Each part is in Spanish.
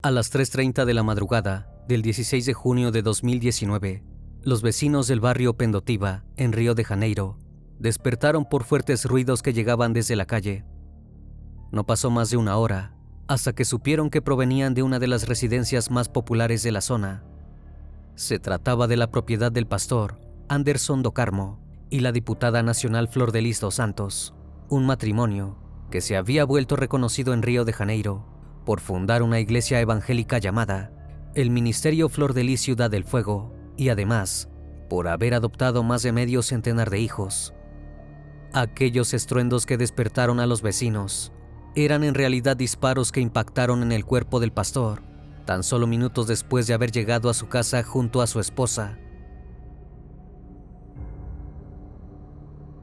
A las 3:30 de la madrugada del 16 de junio de 2019, los vecinos del barrio Pendotiba, en Río de Janeiro, despertaron por fuertes ruidos que llegaban desde la calle. No pasó más de una hora hasta que supieron que provenían de una de las residencias más populares de la zona. Se trataba de la propiedad del pastor Anderson do Carmo y la diputada nacional Flordelis dos Santos, un matrimonio que se había vuelto reconocido en Río de Janeiro por fundar una iglesia evangélica llamada el Ministerio Flordelis Ciudad del Fuego y además por haber adoptado más de medio centenar de hijos. Aquellos estruendos que despertaron a los vecinos eran en realidad disparos que impactaron en el cuerpo del pastor tan solo minutos después de haber llegado a su casa junto a su esposa.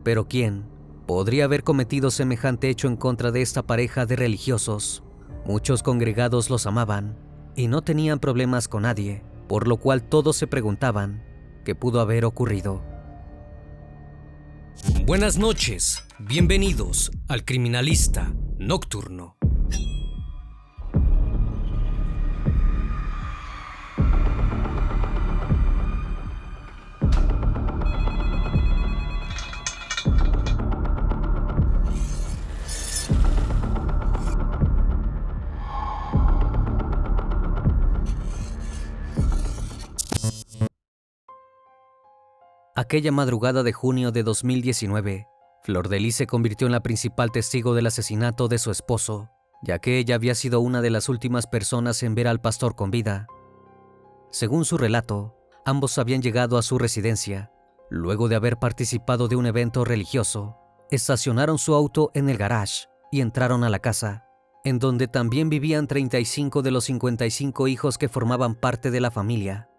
Pero ¿quién podría haber cometido semejante hecho en contra de esta pareja de religiosos? Muchos congregados los amaban y no tenían problemas con nadie, por lo cual todos se preguntaban qué pudo haber ocurrido. Buenas noches, bienvenidos al Criminalista Nocturno. Aquella madrugada de junio de 2019, Flordelis se convirtió en la principal testigo del asesinato de su esposo, ya que ella había sido una de las últimas personas en ver al pastor con vida. Según su relato, ambos habían llegado a su residencia, luego de haber participado de un evento religioso, estacionaron su auto en el garage y entraron a la casa, en donde también vivían 35 de los 55 hijos que formaban parte de la familia.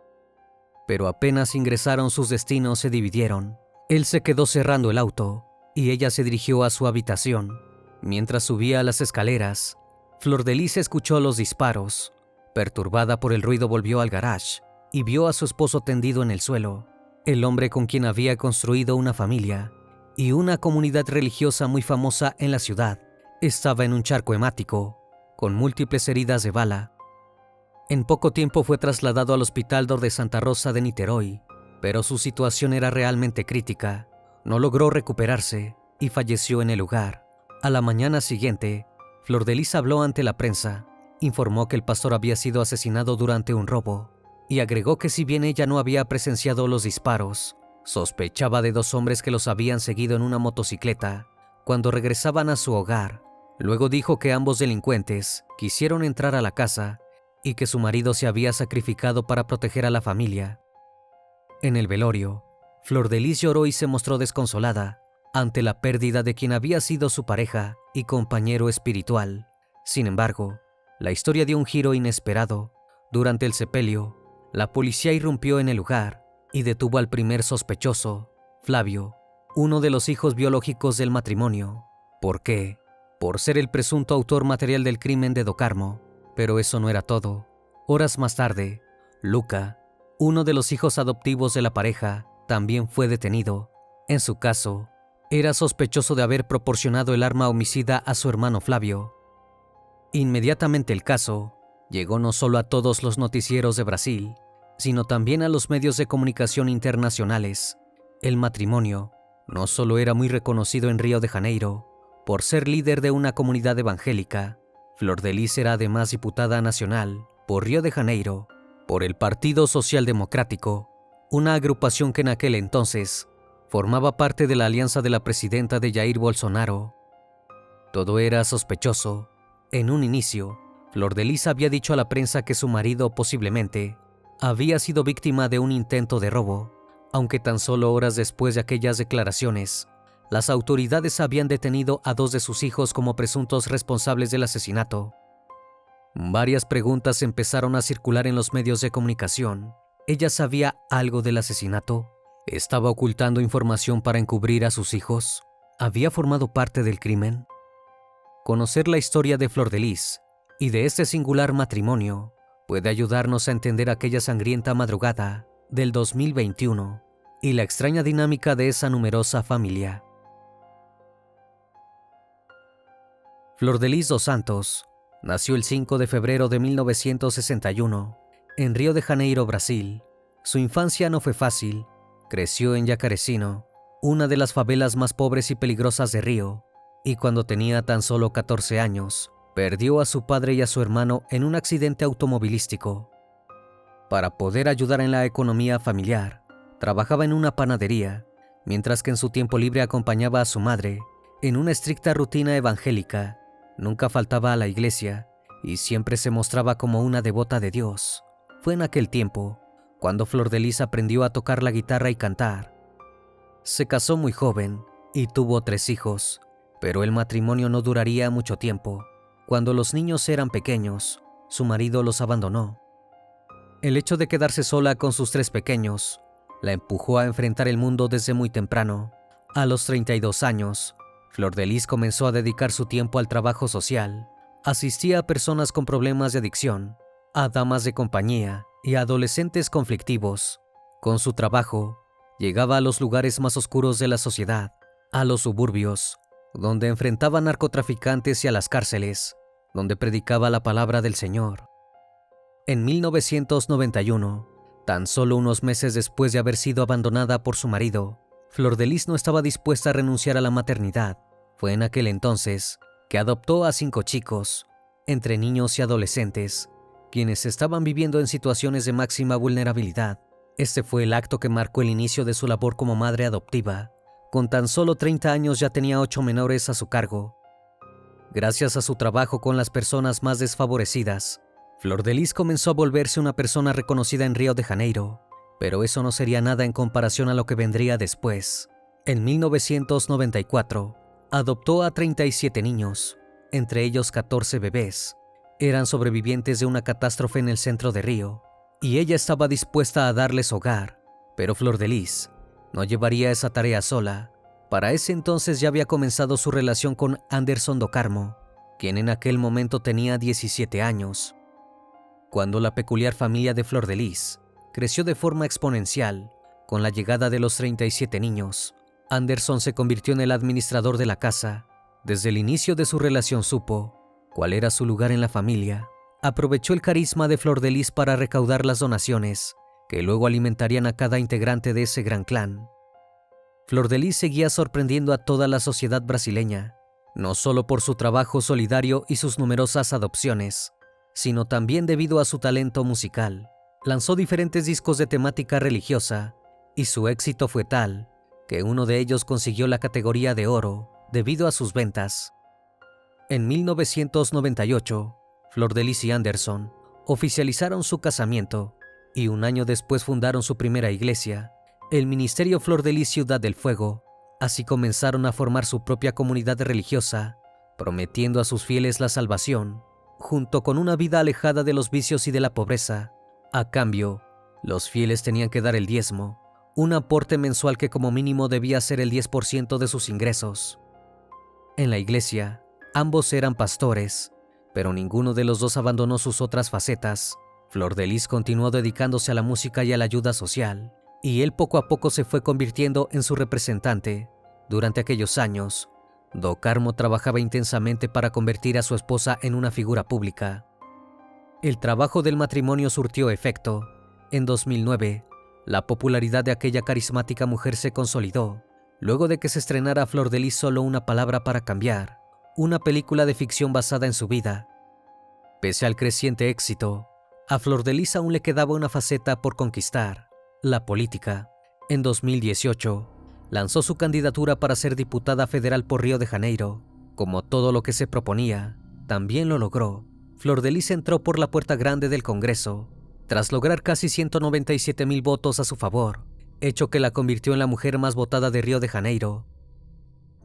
Pero apenas ingresaron, sus destinos se dividieron. Él se quedó cerrando el auto y ella se dirigió a su habitación. Mientras subía las escaleras, Flordelis escuchó los disparos. Perturbada por el ruido, volvió al garage y vio a su esposo tendido en el suelo, el hombre con quien había construido una familia y una comunidad religiosa muy famosa en la ciudad. Estaba en un charco hemático, con múltiples heridas de bala. En poco tiempo fue trasladado al Hospital de Santa Rosa de Niterói, pero su situación era realmente crítica. No logró recuperarse y falleció en el lugar. A la mañana siguiente, Flordelis habló ante la prensa, informó que el pastor había sido asesinado durante un robo y agregó que si bien ella no había presenciado los disparos, sospechaba de dos hombres que los habían seguido en una motocicleta cuando regresaban a su hogar. Luego dijo que ambos delincuentes quisieron entrar a la casa y que su marido se había sacrificado para proteger a la familia. En el velorio, Flordelis lloró y se mostró desconsolada ante la pérdida de quien había sido su pareja y compañero espiritual. Sin embargo, la historia dio un giro inesperado. Durante el sepelio, la policía irrumpió en el lugar y detuvo al primer sospechoso, Flavio, uno de los hijos biológicos del matrimonio. ¿Por qué? Por ser el presunto autor material del crimen de do Carmo. Pero eso no era todo. Horas más tarde, Luca, uno de los hijos adoptivos de la pareja, también fue detenido. En su caso, era sospechoso de haber proporcionado el arma homicida a su hermano Flavio. Inmediatamente el caso llegó no solo a todos los noticieros de Brasil, sino también a los medios de comunicación internacionales. El matrimonio no solo era muy reconocido en Río de Janeiro por ser líder de una comunidad evangélica. Flordelis era además diputada nacional por Río de Janeiro, por el Partido Social Democrático, una agrupación que en aquel entonces formaba parte de la alianza de la presidenta de Jair Bolsonaro. Todo era sospechoso. En un inicio, Flordelis había dicho a la prensa que su marido posiblemente había sido víctima de un intento de robo, aunque tan solo horas después de aquellas declaraciones, las autoridades habían detenido a dos de sus hijos como presuntos responsables del asesinato. Varias preguntas empezaron a circular en los medios de comunicación. ¿Ella sabía algo del asesinato? ¿Estaba ocultando información para encubrir a sus hijos? ¿Había formado parte del crimen? Conocer la historia de Flordelis y de este singular matrimonio puede ayudarnos a entender aquella sangrienta madrugada del 2021 y la extraña dinámica de esa numerosa familia. Flordelis dos Santos Nació el 5 de febrero de 1961 en Río de Janeiro, Brasil. Su infancia no fue fácil. Creció en Jacarecino, una de las favelas más pobres y peligrosas de Río, y cuando tenía tan solo 14 años, perdió a su padre y a su hermano en un accidente automovilístico. Para poder ayudar en la economía familiar, trabajaba en una panadería, mientras que en su tiempo libre acompañaba a su madre en una estricta rutina evangélica. Nunca faltaba a la iglesia y siempre se mostraba como una devota de Dios. Fue en aquel tiempo cuando Flor de Lis aprendió a tocar la guitarra y cantar. Se casó muy joven y tuvo 3 hijos, pero el matrimonio no duraría mucho tiempo. Cuando los niños eran pequeños, su marido los abandonó. El hecho de quedarse sola con sus 3 pequeños la empujó a enfrentar el mundo desde muy temprano. A los 32 años, Flor de Lis comenzó a dedicar su tiempo al trabajo social. Asistía a personas con problemas de adicción, a damas de compañía y a adolescentes conflictivos. Con su trabajo, llegaba a los lugares más oscuros de la sociedad, a los suburbios, donde enfrentaba narcotraficantes, y a las cárceles, donde predicaba la palabra del Señor. En 1991, tan solo unos meses después de haber sido abandonada por su marido, Flor de Lis no estaba dispuesta a renunciar a la maternidad. Fue en aquel entonces que adoptó a 5 chicos, entre niños y adolescentes, quienes estaban viviendo en situaciones de máxima vulnerabilidad. Este fue el acto que marcó el inicio de su labor como madre adoptiva. Con tan solo 30 años ya tenía 8 menores a su cargo. Gracias a su trabajo con las personas más desfavorecidas, Flor de Lis comenzó a volverse una persona reconocida en Río de Janeiro, pero eso no sería nada en comparación a lo que vendría después. En 1994, adoptó a 37 niños, entre ellos 14 bebés. Eran sobrevivientes de una catástrofe en el centro de Río, y ella estaba dispuesta a darles hogar, pero Flor de Lis no llevaría esa tarea sola. Para ese entonces ya había comenzado su relación con Anderson do Carmo, quien en aquel momento tenía 17 años. Cuando la peculiar familia de Flor de Lis creció de forma exponencial, con la llegada de los 37 niños, Anderson se convirtió en el administrador de la casa. Desde el inicio de su relación supo cuál era su lugar en la familia. Aprovechó el carisma de Flor de Lis para recaudar las donaciones, que luego alimentarían a cada integrante de ese gran clan. Flor de Lis seguía sorprendiendo a toda la sociedad brasileña, no solo por su trabajo solidario y sus numerosas adopciones, sino también debido a su talento musical. Lanzó diferentes discos de temática religiosa, y su éxito fue tal que uno de ellos consiguió la categoría de oro debido a sus ventas. En 1998, Flor de Lis y Anderson oficializaron su casamiento y un año después fundaron su primera iglesia, el Ministerio Flor de Lis Ciudad del Fuego. Así comenzaron a formar su propia comunidad religiosa, prometiendo a sus fieles la salvación, junto con una vida alejada de los vicios y de la pobreza. A cambio, los fieles tenían que dar el diezmo, un aporte mensual que como mínimo debía ser el 10% de sus ingresos. En la iglesia, ambos eran pastores, pero ninguno de los dos abandonó sus otras facetas. Flor de Lis continuó dedicándose a la música y a la ayuda social, y él poco a poco se fue convirtiendo en su representante. Durante aquellos años, do Carmo trabajaba intensamente para convertir a su esposa en una figura pública. El trabajo del matrimonio surtió efecto. En 2009, la popularidad de aquella carismática mujer se consolidó, luego de que se estrenara Flor de Lis Solo una palabra para cambiar, una película de ficción basada en su vida. Pese al creciente éxito, a Flor de Lis aún le quedaba una faceta por conquistar: la política. En 2018, lanzó su candidatura para ser diputada federal por Río de Janeiro. Como todo lo que se proponía, también lo logró. Flor de Lis entró por la puerta grande del Congreso, tras lograr casi 197,000 votos a su favor, hecho que la convirtió en la mujer más votada de Río de Janeiro.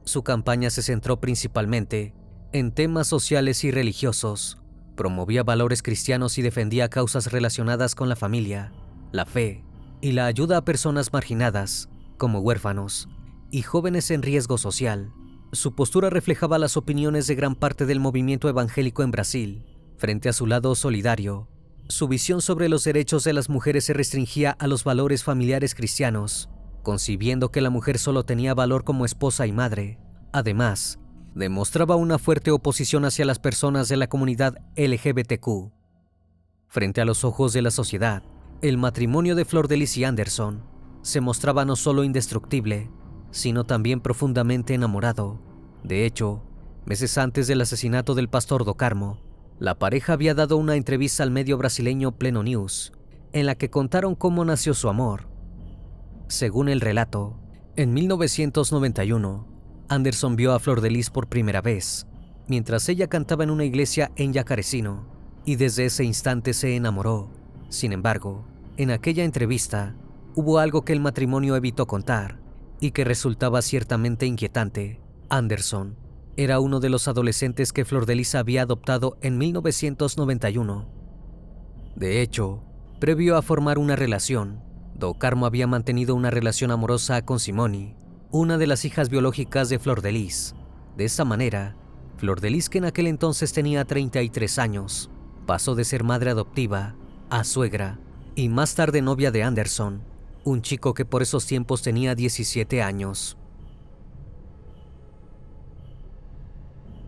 Su campaña se centró principalmente en temas sociales y religiosos. Promovía valores cristianos y defendía causas relacionadas con la familia, la fe y la ayuda a personas marginadas, como huérfanos y jóvenes en riesgo social. Su postura reflejaba las opiniones de gran parte del movimiento evangélico en Brasil. Frente a su lado solidario, su visión sobre los derechos de las mujeres se restringía a los valores familiares cristianos, concibiendo que la mujer solo tenía valor como esposa y madre. Además, demostraba una fuerte oposición hacia las personas de la comunidad LGBTQ. Frente a los ojos de la sociedad, el matrimonio de Flor de Lis y Anderson se mostraba no solo indestructible, sino también profundamente enamorado. De hecho, meses antes del asesinato del pastor Do Carmo, la pareja había dado una entrevista al medio brasileño Pleno News, en la que contaron cómo nació su amor. Según el relato, en 1991, Anderson vio a Flor de Lis por primera vez, mientras ella cantaba en una iglesia en Yacarecino, y desde ese instante se enamoró. Sin embargo, en aquella entrevista, hubo algo que el matrimonio evitó contar, y que resultaba ciertamente inquietante. Anderson era uno de los adolescentes que Flor de Lis había adoptado en 1991. De hecho, previo a formar una relación, Do Carmo había mantenido una relación amorosa con Simone, una de las hijas biológicas de Flor de Lis. De esta manera, Flor de Lis, que en aquel entonces tenía 33 años, pasó de ser madre adoptiva a suegra y más tarde novia de Anderson, un chico que por esos tiempos tenía 17 años.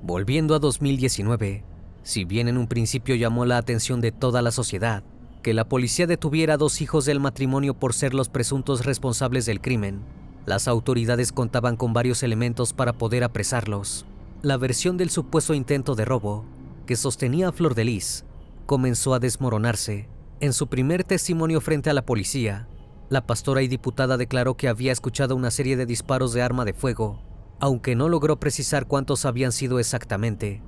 Volviendo a 2019, si bien en un principio llamó la atención de toda la sociedad que la policía detuviera a 2 hijos del matrimonio por ser los presuntos responsables del crimen, las autoridades contaban con varios elementos para poder apresarlos. La versión del supuesto intento de robo que sostenía a Flor de Lis comenzó a desmoronarse. En su primer testimonio frente a la policía, la pastora y diputada declaró que había escuchado una serie de disparos de arma de fuego, aunque no logró precisar cuántos habían sido exactamente.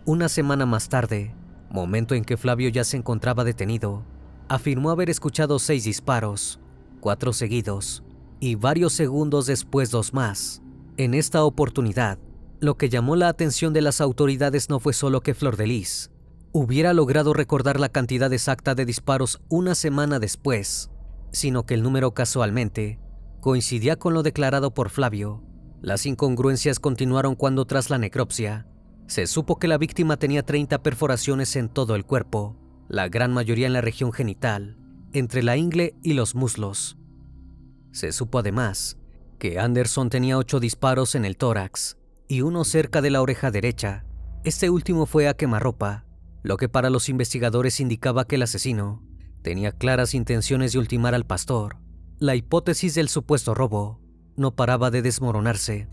Una semana más tarde, momento en que Flavio ya se encontraba detenido, afirmó haber escuchado 6 disparos, 4 seguidos, y varios segundos después 2 más. En esta oportunidad, lo que llamó la atención de las autoridades no fue solo que Flor de Lis hubiera logrado recordar la cantidad exacta de disparos una semana después, sino que el número casualmente coincidía con lo declarado por Flavio. Las incongruencias continuaron cuando, tras la necropsia, se supo que la víctima tenía 30 perforaciones en todo el cuerpo, la gran mayoría en la región genital, entre la ingle y los muslos. Se supo además que Anderson tenía 8 disparos en el tórax y uno cerca de la oreja derecha. Este último fue a quemarropa, lo que para los investigadores indicaba que el asesino tenía claras intenciones de ultimar al pastor. La hipótesis del supuesto robo no paraba de desmoronarse.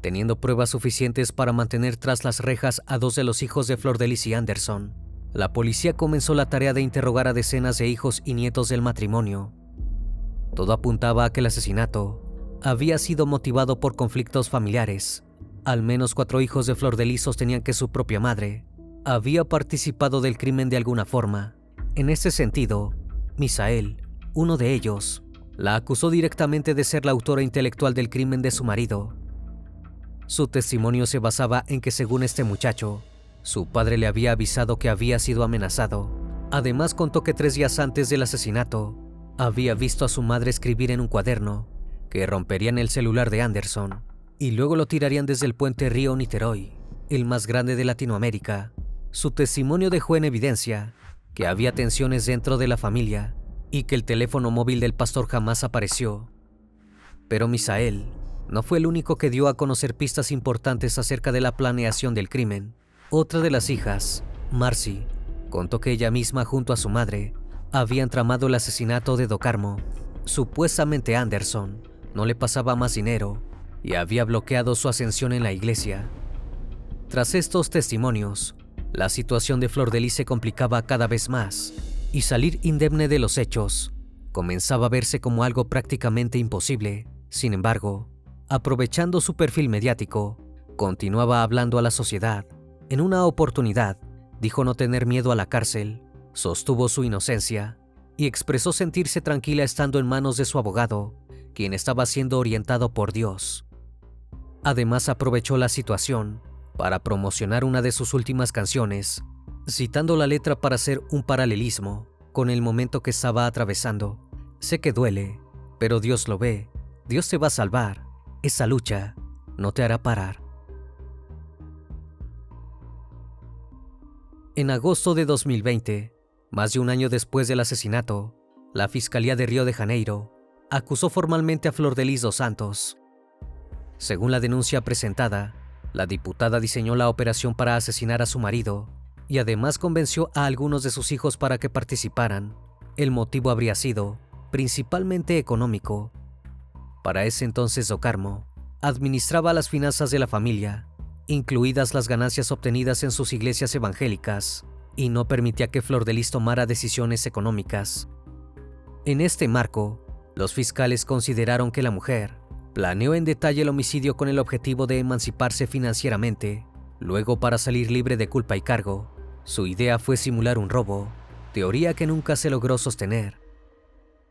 Teniendo pruebas suficientes para mantener tras las rejas a 2 de los hijos de Flor de Lis y Anderson, la policía comenzó la tarea de interrogar a decenas de hijos y nietos del matrimonio. Todo apuntaba a que el asesinato había sido motivado por conflictos familiares. Al menos 4 hijos de Flor de Lis sostenían que su propia madre había participado del crimen de alguna forma. En este sentido, Misael, uno de ellos, la acusó directamente de ser la autora intelectual del crimen de su marido. Su testimonio se basaba en que, según este muchacho, su padre le había avisado que había sido amenazado. Además, contó que 3 días antes del asesinato había visto a su madre escribir en un cuaderno que romperían el celular de Anderson y luego lo tirarían desde el puente Río Niterói, el más grande de Latinoamérica. Su testimonio dejó en evidencia que había tensiones dentro de la familia y que el teléfono móvil del pastor jamás apareció. Pero Misael no fue el único que dio a conocer pistas importantes acerca de la planeación del crimen. Otra de las hijas, Marcy, contó que ella misma junto a su madre habían tramado el asesinato de Do Carmo. Supuestamente Anderson no le pasaba más dinero y había bloqueado su ascensión en la iglesia. Tras estos testimonios, la situación de Flor de Lis se complicaba cada vez más y salir indemne de los hechos comenzaba a verse como algo prácticamente imposible. Sin embargo, aprovechando su perfil mediático, continuaba hablando a la sociedad. En una oportunidad, dijo no tener miedo a la cárcel, sostuvo su inocencia y expresó sentirse tranquila estando en manos de su abogado, quien estaba siendo orientado por Dios. Además, aprovechó la situación para promocionar una de sus últimas canciones, citando la letra para hacer un paralelismo con el momento que estaba atravesando. Sé que duele, pero Dios lo ve. Dios te va a salvar. Esa lucha no te hará parar. En agosto de 2020, más de un año después del asesinato, la Fiscalía de Río de Janeiro acusó formalmente a Flor de Lis dos Santos. Según la denuncia presentada, La diputada diseñó la operación para asesinar a su marido y además convenció a algunos de sus hijos para que participaran. El motivo habría sido principalmente económico. Para ese entonces Do Carmo administraba las finanzas de la familia, incluidas las ganancias obtenidas en sus iglesias evangélicas, y no permitía que Flor-de-Lis tomara decisiones económicas. En este marco, los fiscales consideraron que la mujer planeó en detalle el homicidio con el objetivo de emanciparse financieramente. Luego, para salir libre de culpa y cargo, su idea fue simular un robo, teoría que nunca se logró sostener.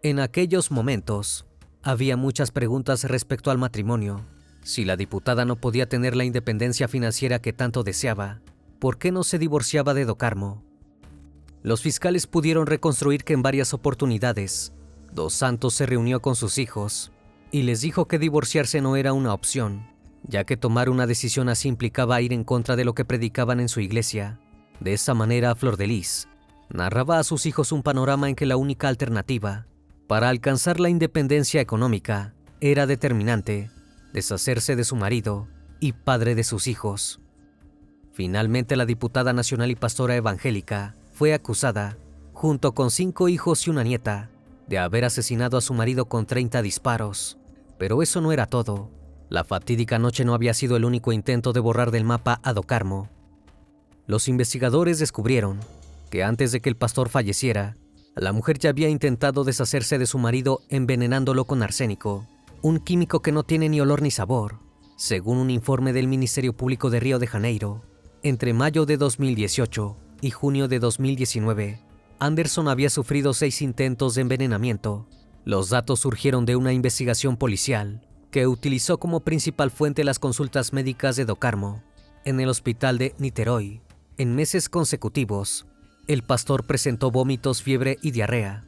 En aquellos momentos, había muchas preguntas respecto al matrimonio. Si la diputada no podía tener la independencia financiera que tanto deseaba, ¿por qué no se divorciaba de Do Carmo? Los fiscales pudieron reconstruir que en varias oportunidades, Dos Santos se reunió con sus hijos y les dijo que divorciarse no era una opción, ya que tomar una decisión así implicaba ir en contra de lo que predicaban en su iglesia. De esa manera, Flor-de-Lis narraba a sus hijos un panorama en que la única alternativa para alcanzar la independencia económica era determinante: deshacerse de su marido y padre de sus hijos. Finalmente, la diputada nacional y pastora evangélica fue acusada, junto con 5 hijos y una nieta, de haber asesinado a su marido con 30 disparos. Pero eso no era todo. La fatídica noche no había sido el único intento de borrar del mapa a Do Carmo. Los investigadores descubrieron que antes de que el pastor falleciera, la mujer ya había intentado deshacerse de su marido envenenándolo con arsénico, un químico que no tiene ni olor ni sabor. Según un informe del Ministerio Público de Río de Janeiro, entre mayo de 2018 y junio de 2019, Anderson había sufrido 6 intentos de envenenamiento. Los datos surgieron de una investigación policial que utilizó como principal fuente las consultas médicas de Do Carmo. En el hospital de Niterói, en meses consecutivos, el pastor presentó vómitos, fiebre y diarrea.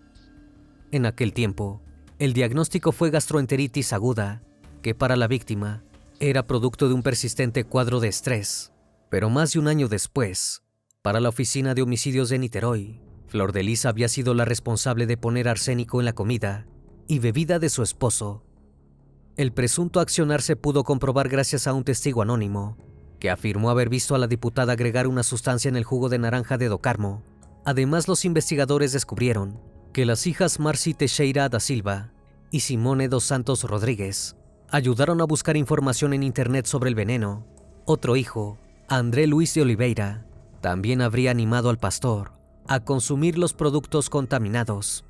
En aquel tiempo, el diagnóstico fue gastroenteritis aguda, que para la víctima era producto de un persistente cuadro de estrés. Pero más de un año después, para la oficina de homicidios de Niterói, Flor-de-Lis había sido la responsable de poner arsénico en la comida y bebida de su esposo. El presunto accionar se pudo comprobar gracias a un testigo anónimo, que afirmó haber visto a la diputada agregar una sustancia en el jugo de naranja de Do Carmo. Además, los investigadores descubrieron que las hijas Marcy Teixeira da Silva y Simone dos Santos Rodríguez ayudaron a buscar información en internet sobre el veneno. Otro hijo, André Luis de Oliveira, también habría animado al pastor a consumir los productos contaminados.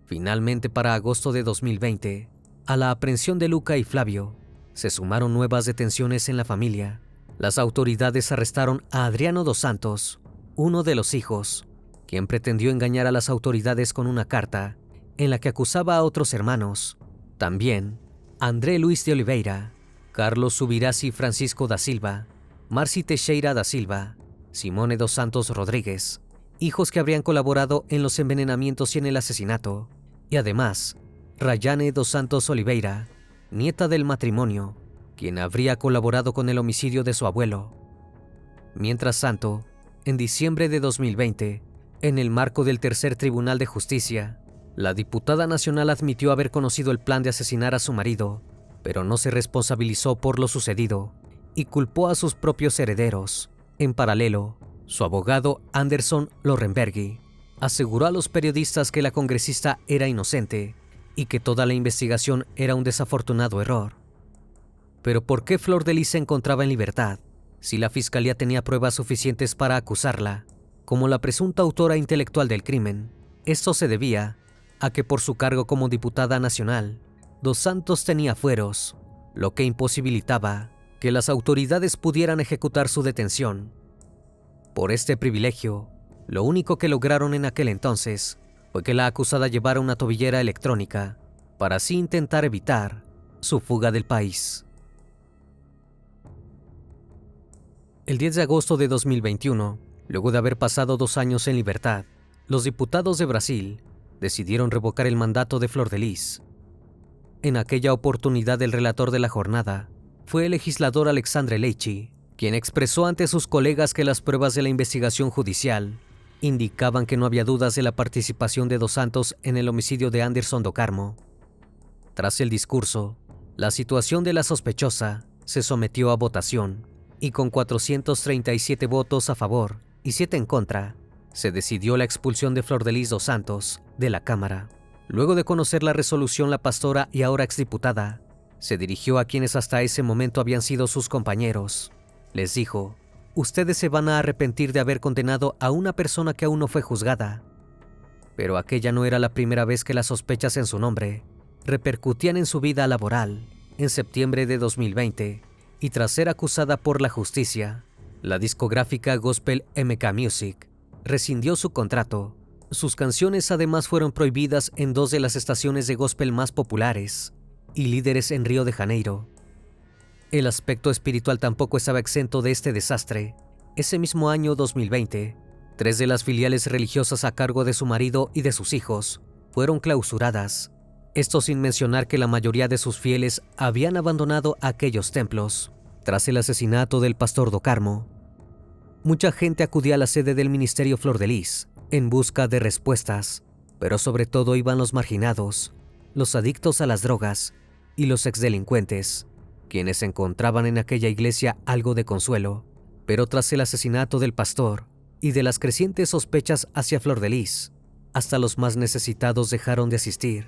Finalmente, para agosto de 2020, a la aprehensión de Luca y Flavio, se sumaron nuevas detenciones en la familia. Las autoridades arrestaron a Adriano dos Santos, uno de los hijos, quien pretendió engañar a las autoridades con una carta en la que acusaba a otros hermanos. También André Luis de Oliveira, Carlos Subirás y Francisco da Silva, Marcy Teixeira da Silva, Simone dos Santos Rodríguez, hijos que habrían colaborado en los envenenamientos y en el asesinato, y además Rayane dos Santos Oliveira, nieta del matrimonio, quien habría colaborado con el homicidio de su abuelo. Mientras tanto, en diciembre de 2020, en el marco del Tercer Tribunal de Justicia, la diputada nacional admitió haber conocido el plan de asesinar a su marido, pero no se responsabilizó por lo sucedido y culpó a sus propios herederos. En paralelo, su abogado Anderson Lorenbergi aseguró a los periodistas que la congresista era inocente y que toda la investigación era un desafortunado error. Pero ¿por qué Flor-de-Lis se encontraba en libertad si la fiscalía tenía pruebas suficientes para acusarla como la presunta autora intelectual del crimen? Esto se debía a que por su cargo como diputada nacional, Dos Santos tenía fueros, lo que imposibilitaba que las autoridades pudieran ejecutar su detención. Por este privilegio, lo único que lograron en aquel entonces fue que la acusada llevara una tobillera electrónica para así intentar evitar su fuga del país. El 10 de agosto de 2021, luego de haber pasado 2 años en libertad, los diputados de Brasil decidieron revocar el mandato de Flor-de-Lis. En aquella oportunidad, el relator de la jornada fue el legislador Alexandre Leite, quien expresó ante sus colegas que las pruebas de la investigación judicial indicaban que no había dudas de la participación de Dos Santos en el homicidio de Anderson Do Carmo. Tras el discurso, la situación de la sospechosa se sometió a votación. y con 437 votos a favor y 7 en contra, se decidió la expulsión de Flordelis dos Santos de la Cámara. Luego de conocer la resolución, la pastora y ahora exdiputada se dirigió a quienes hasta ese momento habían sido sus compañeros. Les dijo: ustedes se van a arrepentir de haber condenado a una persona que aún no fue juzgada. Pero aquella no era la primera vez que las sospechas en su nombre repercutían en su vida laboral. En septiembre de 2020, y tras ser acusada por la justicia, la discográfica Gospel MK Music rescindió su contrato. Sus canciones además fueron prohibidas en 2 de las estaciones de gospel más populares y líderes en Río de Janeiro. El aspecto espiritual tampoco estaba exento de este desastre. Ese mismo año 2020, 3 de las filiales religiosas a cargo de su marido y de sus hijos fueron clausuradas. Esto sin mencionar que la mayoría de sus fieles habían abandonado aquellos templos tras el asesinato del pastor Do Carmo. Mucha gente acudía a la sede del Ministerio Flordelis en busca de respuestas, pero sobre todo iban los marginados, los adictos a las drogas y los exdelincuentes, quienes encontraban en aquella iglesia algo de consuelo. Pero tras el asesinato del pastor y de las crecientes sospechas hacia Flordelis, hasta los más necesitados dejaron de asistir.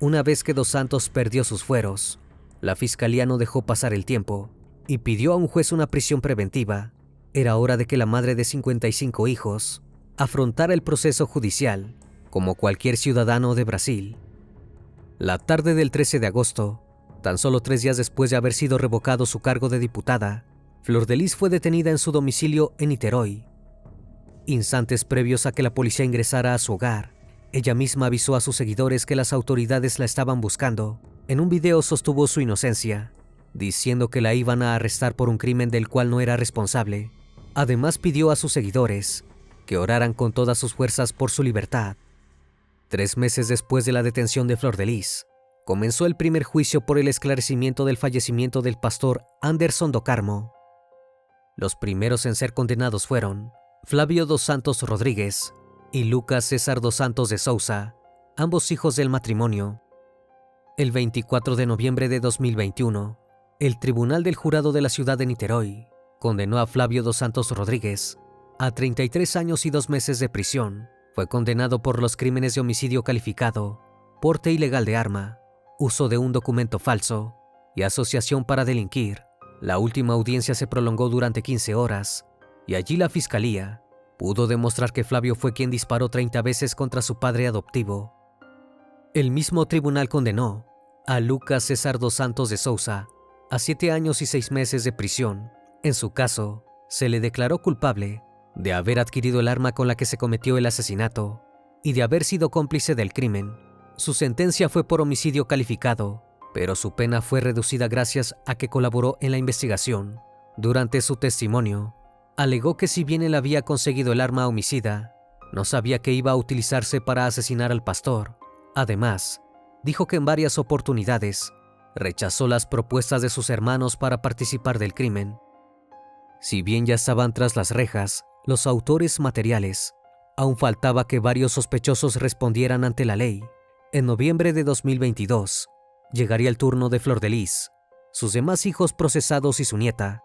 Una vez que Dos Santos perdió sus fueros, la fiscalía no dejó pasar el tiempo y pidió a un juez una prisión preventiva. Era hora de que la madre de 55 hijos afrontara el proceso judicial como cualquier ciudadano de Brasil. La tarde del 13 de agosto, tan solo 3 días después de haber sido revocado su cargo de diputada, Flordelis fue detenida en su domicilio en Niterói. Instantes previos a que la policía ingresara a su hogar, ella misma avisó a sus seguidores que las autoridades la estaban buscando. En un video sostuvo su inocencia, diciendo que la iban a arrestar por un crimen del cual no era responsable. Además pidió a sus seguidores que oraran con todas sus fuerzas por su libertad. 3 meses después de la detención de Flordelis, comenzó el primer juicio por el esclarecimiento del fallecimiento del pastor Anderson Do Carmo. Los primeros en ser condenados fueron Flávio dos Santos Rodríguez y Lucas César dos Santos de Souza, ambos hijos del matrimonio. El 24 de noviembre de 2021, el Tribunal del Jurado de la ciudad de Niterói condenó a Flávio dos Santos Rodríguez a 33 años y 2 meses de prisión. Fue condenado por los crímenes de homicidio calificado, porte ilegal de arma, uso de un documento falso y asociación para delinquir. La última audiencia se prolongó durante 15 horas y allí la fiscalía pudo demostrar que Flávio fue quien disparó 30 veces contra su padre adoptivo. El mismo tribunal condenó a Lucas César dos Santos de Souza a 7 años y 6 meses de prisión. En su caso, se le declaró culpable de haber adquirido el arma con la que se cometió el asesinato y de haber sido cómplice del crimen. Su sentencia fue por homicidio calificado, pero su pena fue reducida gracias a que colaboró en la investigación. Durante su testimonio, alegó que si bien él había conseguido el arma homicida, no sabía que iba a utilizarse para asesinar al pastor. Además, dijo que en varias oportunidades rechazó las propuestas de sus hermanos para participar del crimen. Si bien ya estaban tras las rejas los autores materiales, aún faltaba que varios sospechosos respondieran ante la ley. En noviembre de 2022, llegaría el turno de Flordelis, sus demás hijos procesados y su nieta.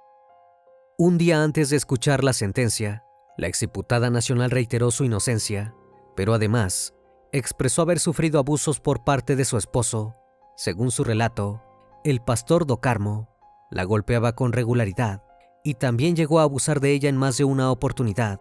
Un día antes de escuchar la sentencia, la exdiputada nacional reiteró su inocencia, pero además expresó haber sufrido abusos por parte de su esposo. Según su relato, el pastor Do Carmo la golpeaba con regularidad y también llegó a abusar de ella en más de una oportunidad.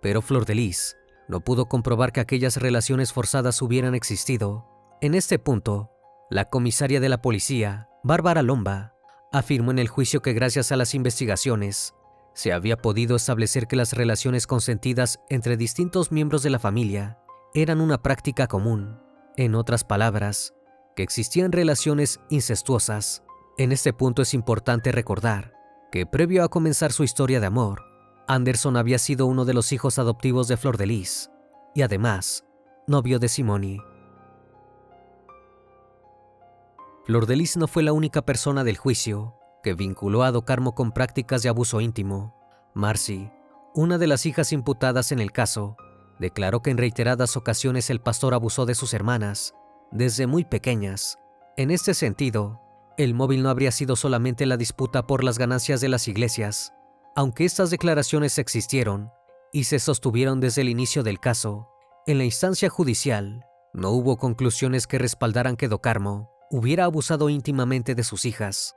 Pero Flordelis no pudo comprobar que aquellas relaciones forzadas hubieran existido. En este punto, la comisaria de la policía, Bárbara Lomba, afirmó en el juicio que gracias a las investigaciones se había podido establecer que las relaciones consentidas entre distintos miembros de la familia eran una práctica común. En otras palabras, que existían relaciones incestuosas. En este punto es importante recordar que previo a comenzar su historia de amor, Anderson había sido uno de los hijos adoptivos de Flordelis y además novio de Simone. Flordelis no fue la única persona del juicio que vinculó a Do Carmo con prácticas de abuso íntimo. Marcy, una de las hijas imputadas en el caso, declaró que en reiteradas ocasiones el pastor abusó de sus hermanas desde muy pequeñas. En este sentido, El móvil no habría sido solamente la disputa por las ganancias de las iglesias. Aunque estas declaraciones existieron y se sostuvieron desde el inicio del caso, en la instancia judicial no hubo conclusiones que respaldaran que Do Carmo hubiera abusado íntimamente de sus hijas.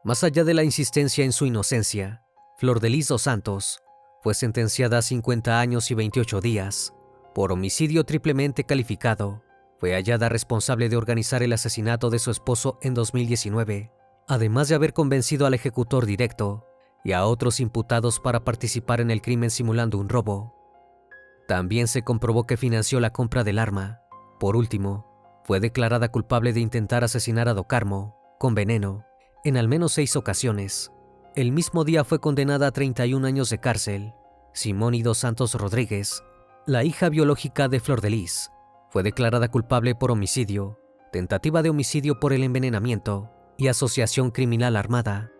Más allá de la insistencia en su inocencia, Flordelis dos Santos fue sentenciada a 50 años y 28 días por homicidio triplemente calificado. Fue hallada responsable de organizar el asesinato de su esposo en 2019, además de haber convencido al ejecutor directo y a otros imputados para participar en el crimen simulando un robo. También se comprobó que financió la compra del arma. Por último, fue declarada culpable de intentar asesinar a Do Carmo con veneno en al menos 6 ocasiones. El mismo día fue condenada a 31 años de cárcel. Simoni dos Santos Rodríguez, la hija biológica de Flordelis, fue declarada culpable por homicidio, tentativa de homicidio por el envenenamiento y asociación criminal armada.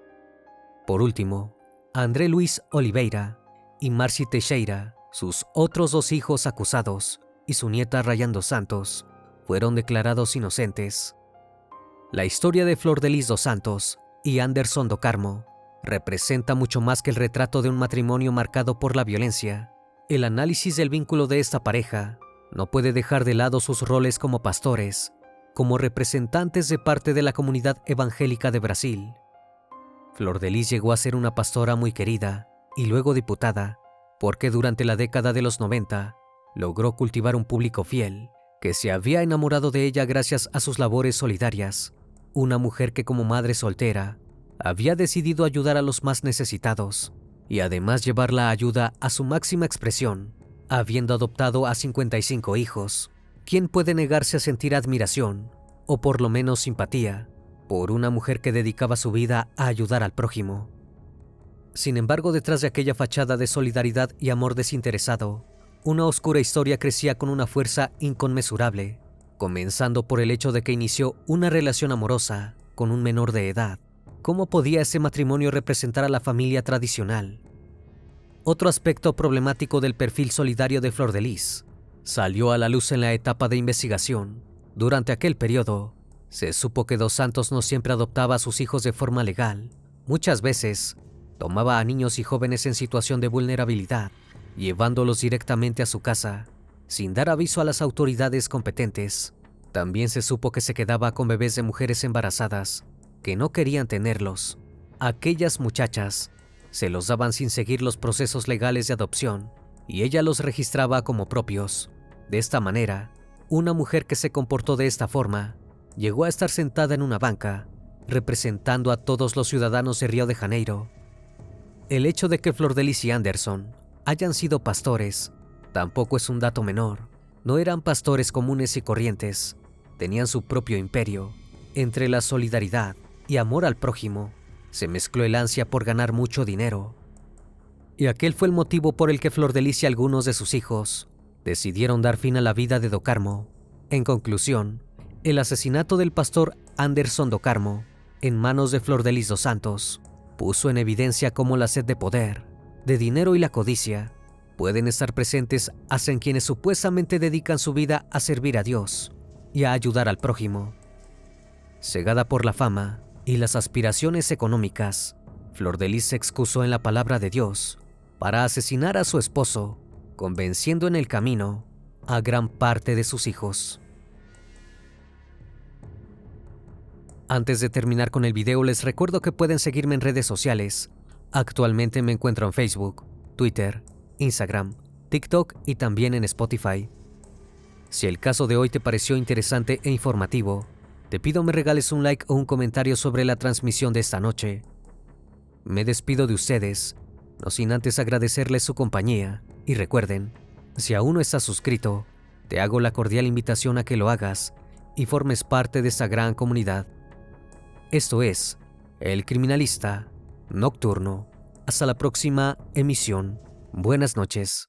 Por último, André Luis Oliveira y Marci Teixeira, sus otros 2 hijos acusados, y su nieta Rayán dos Santos, fueron declarados inocentes. La historia de Flordelis dos Santos y Anderson Do Carmo representa mucho más que el retrato de un matrimonio marcado por la violencia. El análisis del vínculo de esta pareja no puede dejar de lado sus roles como pastores, como representantes de parte de la comunidad evangélica de Brasil. Flordelis llegó a ser una pastora muy querida y luego diputada, porque durante la década de los 90 logró cultivar un público fiel que se había enamorado de ella gracias a sus labores solidarias. Una mujer que como madre soltera había decidido ayudar a los más necesitados y además llevar la ayuda a su máxima expresión, habiendo adoptado a 55 hijos. ¿Quién puede negarse a sentir admiración, o por lo menos simpatía, por una mujer que dedicaba su vida a ayudar al prójimo? Sin embargo, detrás de aquella fachada de solidaridad y amor desinteresado, una oscura historia crecía con una fuerza inconmensurable, comenzando por el hecho de que inició una relación amorosa con un menor de edad. ¿Cómo podía ese matrimonio representar a la familia tradicional? Otro aspecto problemático del perfil solidario de Flordelis salió a la luz en la etapa de investigación. Durante aquel periodo, se supo que dos Santos no siempre adoptaba a sus hijos de forma legal. Muchas veces, tomaba a niños y jóvenes en situación de vulnerabilidad, llevándolos directamente a su casa, sin dar aviso a las autoridades competentes. También se supo que se quedaba con bebés de mujeres embarazadas que no querían tenerlos. Aquellas muchachas se los daban sin seguir los procesos legales de adopción y ella los registraba como propios. De esta manera, una mujer que se comportó de esta forma llegó a estar sentada en una banca, representando a todos los ciudadanos de Río de Janeiro. El hecho de que Flordelis y Anderson hayan sido pastores tampoco es un dato menor. No eran pastores comunes y corrientes, tenían su propio imperio. Entre la solidaridad y amor al prójimo se mezcló el ansia por ganar mucho dinero. Y aquel fue el motivo por el que Flordelis y algunos de sus hijos decidieron dar fin a la vida de Do Carmo. En conclusión, el asesinato del pastor Anderson Do Carmo en manos de Flordelis dos Santos puso en evidencia cómo la sed de poder, de dinero y la codicia pueden estar presentes hasta en quienes supuestamente dedican su vida a servir a Dios y a ayudar al prójimo. Cegada por la fama y las aspiraciones económicas, Flordelis se excusó en la palabra de Dios para asesinar a su esposo, convenciendo en el camino a gran parte de sus hijos. Antes de terminar con el video, les recuerdo que pueden seguirme en redes sociales. Actualmente me encuentro en Facebook, Twitter, Instagram, TikTok y también en Spotify. Si el caso de hoy te pareció interesante e informativo, te pido me regales un like o un comentario sobre la transmisión de esta noche. Me despido de ustedes, no sin antes agradecerles su compañía, y recuerden, si aún no estás suscrito, te hago la cordial invitación a que lo hagas y formes parte de esta gran comunidad. Esto es El Criminalista Nocturno. Hasta la próxima emisión. Buenas noches.